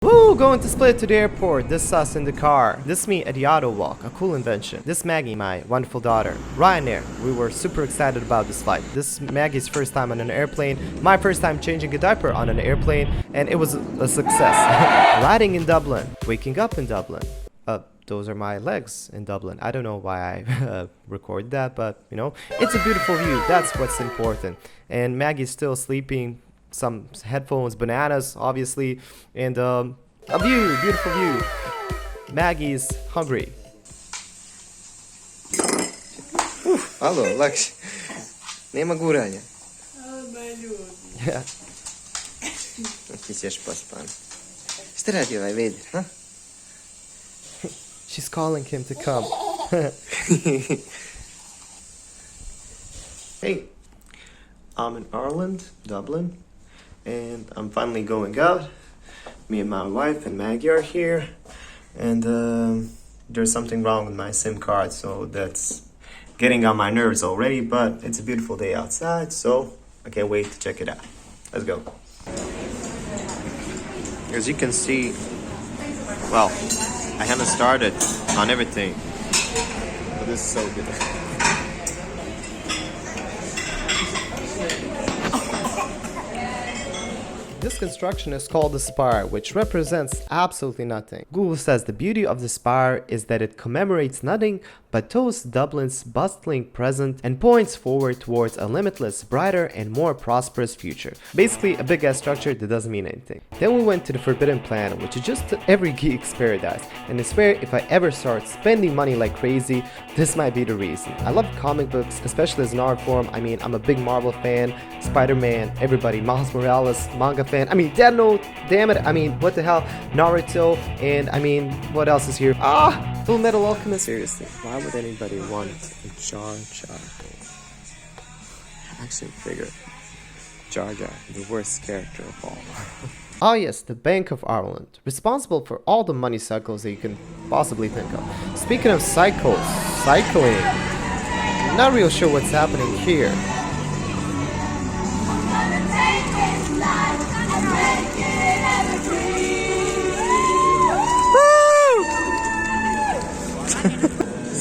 Woo! Going to split to the airport. This us in the car. This me at the auto walk. A cool invention. This Maggie, my wonderful daughter. Ryanair. We were super excited about this flight. This Maggie's first time on an airplane. My first time changing a diaper on an airplane. And it was a success. Riding in Dublin. Waking up in Dublin. Those are my legs in Dublin. I don't know why I recorded that, but you know, it's a beautiful view. That's what's important. And Maggie's still sleeping. Some headphones, bananas, obviously, and a view, beautiful view. Maggie's hungry. Алло, Лакш, нема гураня. Ти сеш поспан. Šta radi ovaj veder, huh? She's calling him to come. Hey, I'm in Ireland, Dublin, and I'm finally going out. Me and my wife and Maggie are here, and there's something wrong with my SIM card, so that's getting on my nerves already, but it's a beautiful day outside, so I can't wait to check it out. Let's go. As you can see, well, I haven't started on everything, but this is so good. This construction is called the Spire, which represents absolutely nothing. Google says the beauty of the Spire is that it commemorates nothing but toasts Dublin's bustling present and points forward towards a limitless, brighter and more prosperous future. Basically a big ass structure that doesn't mean anything. Then we went to the Forbidden Planet, which is just every geek's paradise, and I swear if I ever start spending money like crazy, this might be the reason. I love comic books, especially as an art form. I mean, I'm a big Marvel fan, Spider-Man, everybody, Miles Morales, manga fan. I mean, Death Note, damn it, I mean, what the hell, Naruto, and I mean, what else is here? Full Metal Alchemist, seriously. Why would anybody want a Jar Jar? Action figure. Jar Jar, the worst character of all. Ah yes, the Bank of Ireland, responsible for all the money cycles that you can possibly think of. Speaking of cycles, cycling, not real sure what's happening here.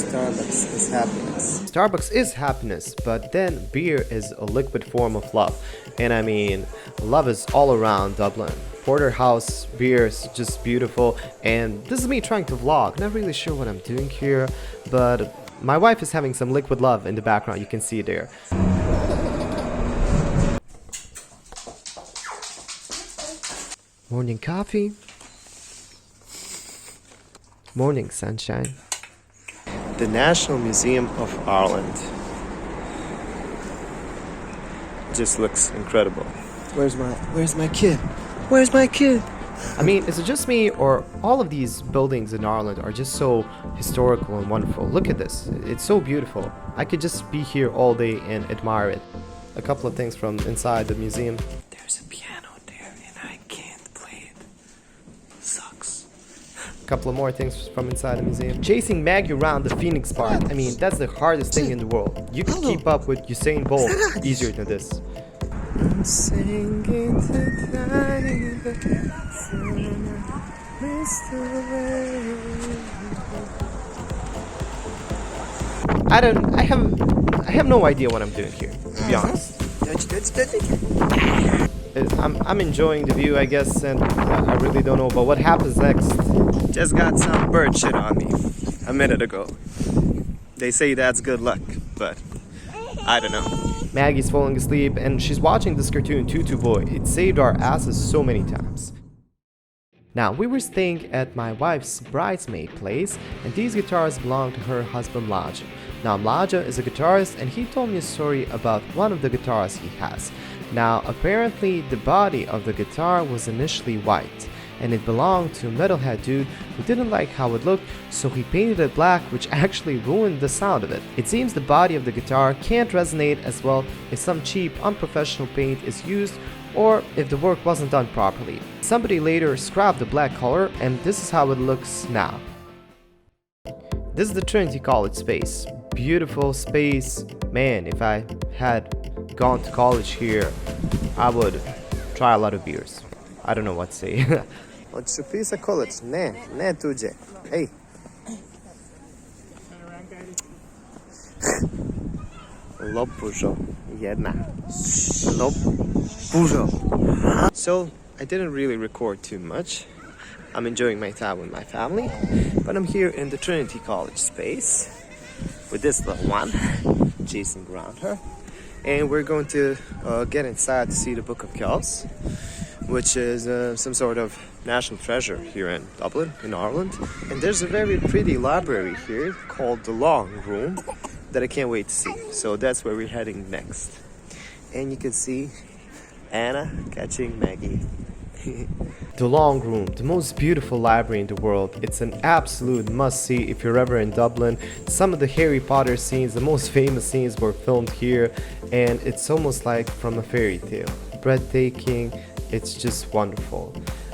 Starbucks is happiness. Starbucks is happiness, but then beer is a liquid form of love. And I mean, love is all around Dublin. Porterhouse beer is just beautiful, and this is me trying to vlog. Not really sure what I'm doing here, but my wife is having some liquid love in the background, you can see there. Morning coffee. Morning sunshine. The National Museum of Ireland. Just looks incredible. Where's my kid? Where's my kid? I mean, is it just me, or all of these buildings in Ireland are just so historical and wonderful? Look at this. It's so beautiful. I could just be here all day and admire it. A couple of things from inside the museum. There's a piano there and I can't play it. Sucks. A couple of more things from inside the museum. Chasing Maggie around the Phoenix Park. I mean, that's the hardest thing in the world. You can keep up with Usain Bolt easier than this. I'm singing to tiny I have no idea what I'm doing here, to be honest. I'm enjoying the view, I guess, and I really don't know about what happens next. Just got some bird shit on me a minute ago. They say that's good luck, but I don't know. Maggie's falling asleep and she's watching this cartoon Tutu Boy. It saved our asses so many times. Now, we were staying at my wife's bridesmaid place, and these guitars belong to her husband Mlaja. Now, Mlaja is a guitarist, and he told me a story about one of the guitars he has. Now, apparently the body of the guitar was initially white, and it belonged to a metalhead dude who didn't like how it looked, so he painted it black, which actually ruined the sound of it. It seems the body of the guitar can't resonate as well if some cheap, unprofessional paint is used, or if the work wasn't done properly. Somebody later scrapped the black color, and this is how it looks now. This is the Trinity College space. Beautiful space. Man, if I had gone to college here, I would try a lot of beers. I don't know what to say. Hoćeš upisat college? Ne, ne tuđe. Ej. Lopužo. Jedna. Lopužo. So, I didn't really record too much. I'm enjoying my time with my family, but I'm here in the Trinity College space with this little one, chasing around her. And we're going to get inside to see the Book of Kells, which is some sort of national treasure here in Dublin, in Ireland. And there's a very pretty library here called the Long Room that I can't wait to see. So that's where we're heading next. And you can see Anna catching Maggie. The Long Room, the most beautiful library in the world. It's an absolute must-see if you're ever in Dublin. Some of the Harry Potter scenes, the most famous scenes, were filmed here, and it's almost like from a fairy tale. Breathtaking, it's just wonderful.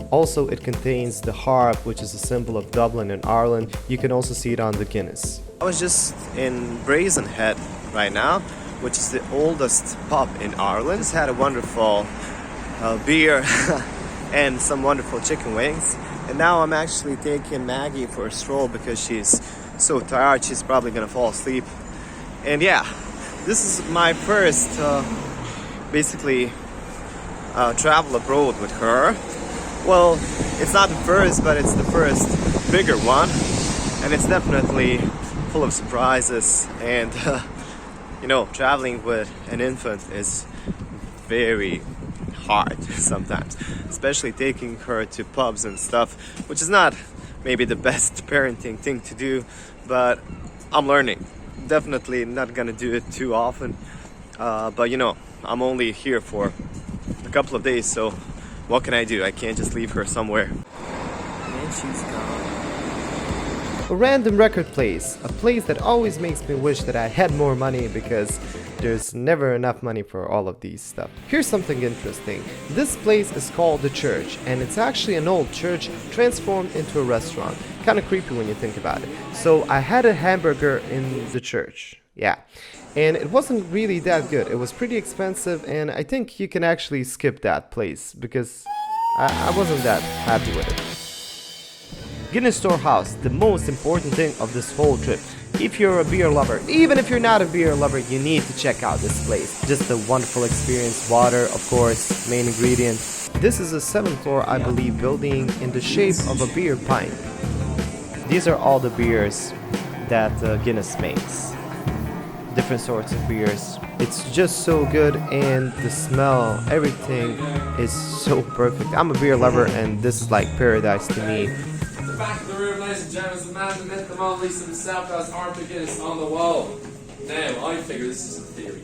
Also, it contains the harp, which is a symbol of Dublin and Ireland. You can also see it on the Guinness. I was just in Brazen Head right now, which is the oldest pub in Ireland. Just had a wonderful beer and some wonderful chicken wings. And now I'm actually taking Maggie for a stroll because she's so tired, she's probably gonna fall asleep. And yeah, this is my first basically travel abroad with her. Well, it's not the first, but it's the first bigger one, and it's definitely full of surprises. And you know, traveling with an infant is very hard sometimes, especially taking her to pubs and stuff, which is not maybe the best parenting thing to do, but I'm learning. Definitely not gonna do it too often, but you know, I'm only here for a couple of days, so what can I do? I can't just leave her somewhere. And she's gone. A random record place, a place that always makes me wish that I had more money because there's never enough money for all of these stuff. Here's something interesting. This place is called the church, and it's actually an old church transformed into a restaurant. Kind of creepy when you think about it. So I had a hamburger in the church. Yeah. And it wasn't really that good. It was pretty expensive, and I think you can actually skip that place because I wasn't that happy with it. Guinness Storehouse, the most important thing of this whole trip. If you're a beer lover, even if you're not a beer lover, you need to check out this place. Just a wonderful experience. Water, of course, main ingredient. This is a 7th floor, I believe, building in the shape of a beer pint. These are all the beers that Guinness makes. Different sorts of beers. It's just so good, and the smell, everything is so perfect. I'm a beer lover, and this is like paradise to me. The back of the room, ladies and gentlemen, is the man that meant them all, Lisa himself, has Arthur Guinness on the wall. Now, I figure this is a theory.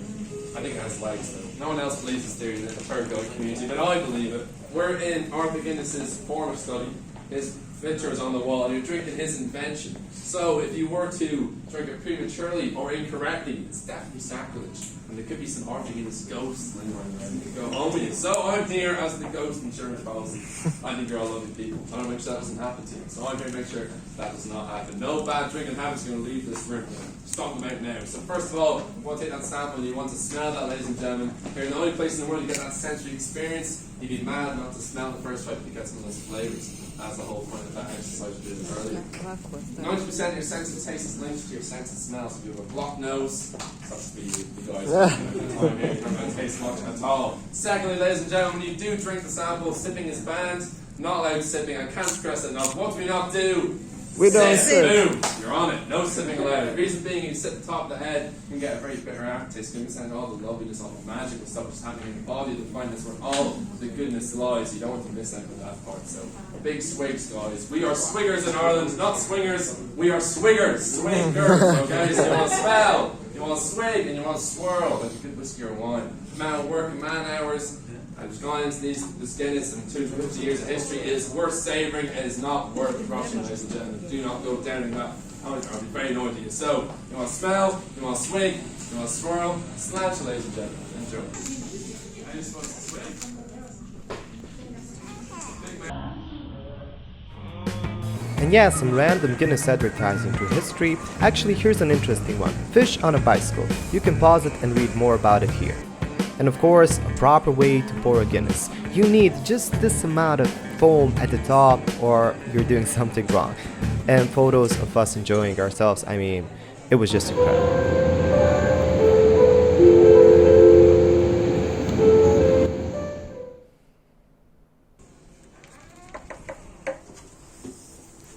I think it has legs though. No one else believes this theory in the third Gaelic community, but I believe it. We're in Arthur Guinness's form of study. His picture is on the wall, and you're drinking his invention. So, if you were to drink it prematurely or incorrectly, it's definitely sacrilege. And there could be some Arthur Guinness ghosts lingering around. You could go home with you. So, I'm here as the ghost insurance policy. I think you're all lovely people. I want to make sure that doesn't happen to you. So, I'm here to make sure that does not happen. No bad drinking habits are going to leave this room. Stomp them out now. So, first of all, you want to take that sample and you want to smell that, ladies and gentlemen. You're the only place in the world you get that sensory experience. You'd be mad not to smell the first try to get some of those flavours. That's the whole point of that exercise we did earlier. 90% of your sense of taste is linked to your sense of smell. So if you have a blocked nose, such to be you guys. I'm here to taste much at all. Secondly, ladies and gentlemen, when you do drink the sample, sipping is banned. Not allowed sipping. I can't stress it enough. What do we not do? We don't sip. Boom. You're on it. No sipping allowed. The reason being, you sit at the top of the head, you can get a very bitter aftertaste. You can send all the loveliness, all the magical stuff just happening in your body. You'll find that's where all the goodness lies. You don't want to miss out on that part. So, big swigs, guys. We are swiggers in Ireland, not swingers. We are swiggers. Swingers, okay? So you want to smell, you want to swig, and you want to swirl like a good whiskey or wine. Amount of work and man hours. I've gone into this Guinness and 250 years of history. It is worth savouring. It is not worth rushing, ladies and gentlemen. Do not go down in that. I'll be very annoyed with you. So, you want to smell, you want to swig, you want to swirl. Slanch, ladies and gentlemen. Enjoy. I just want to swig. And yeah, some random Guinness advertising through history. Actually, here's an interesting one. Fish on a bicycle. You can pause it and read more about it here. And of course, a proper way to pour a Guinness. You need just this amount of foam at the top or you're doing something wrong. And photos of us enjoying ourselves, I mean, it was just incredible.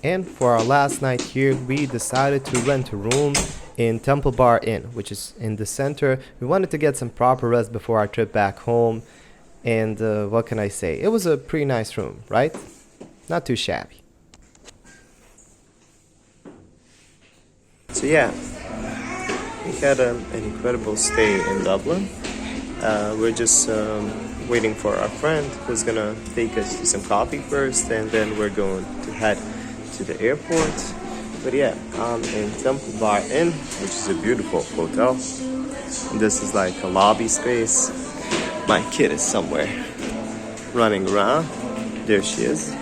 And for our last night here, we decided to rent a room in Temple Bar Inn, which is in the center. We wanted to get some proper rest before our trip back home. And what can I say? It was a pretty nice room, right? Not too shabby. So yeah, we had an incredible stay in Dublin. We're just waiting for our friend who's gonna take us to some coffee first, and then we're going to head to the airport. But yeah, I'm in Temple Bar Inn, which is a beautiful hotel. And this is like a lobby space. My kid is somewhere running around. There she is.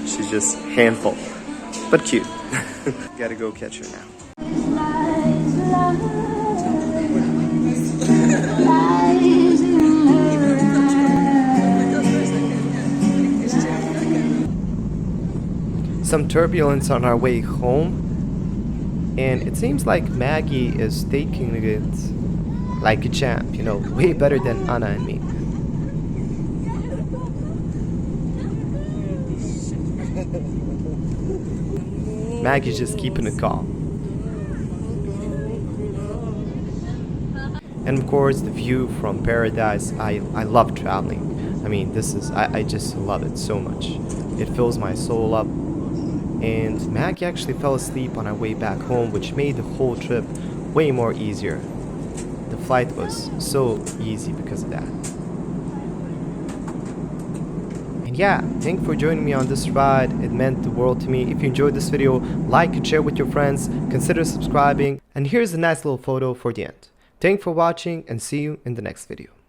She's just a handful, but cute. Gotta go catch her now. Some turbulence on our way home, and it seems like Maggie is taking it like a champ, you know, way better than Anna and me. Maggie's just keeping it calm. And of course the view from paradise. I love traveling. I mean, I just love it so much. It fills my soul up. And Maggie actually fell asleep on our way back home, which made the whole trip way more easier. The flight was so easy because of that. And yeah, thank you for joining me on this ride. It meant the world to me. If you enjoyed this video, like and share with your friends. Consider subscribing. And here's a nice little photo for the end. Thank you for watching and see you in the next video.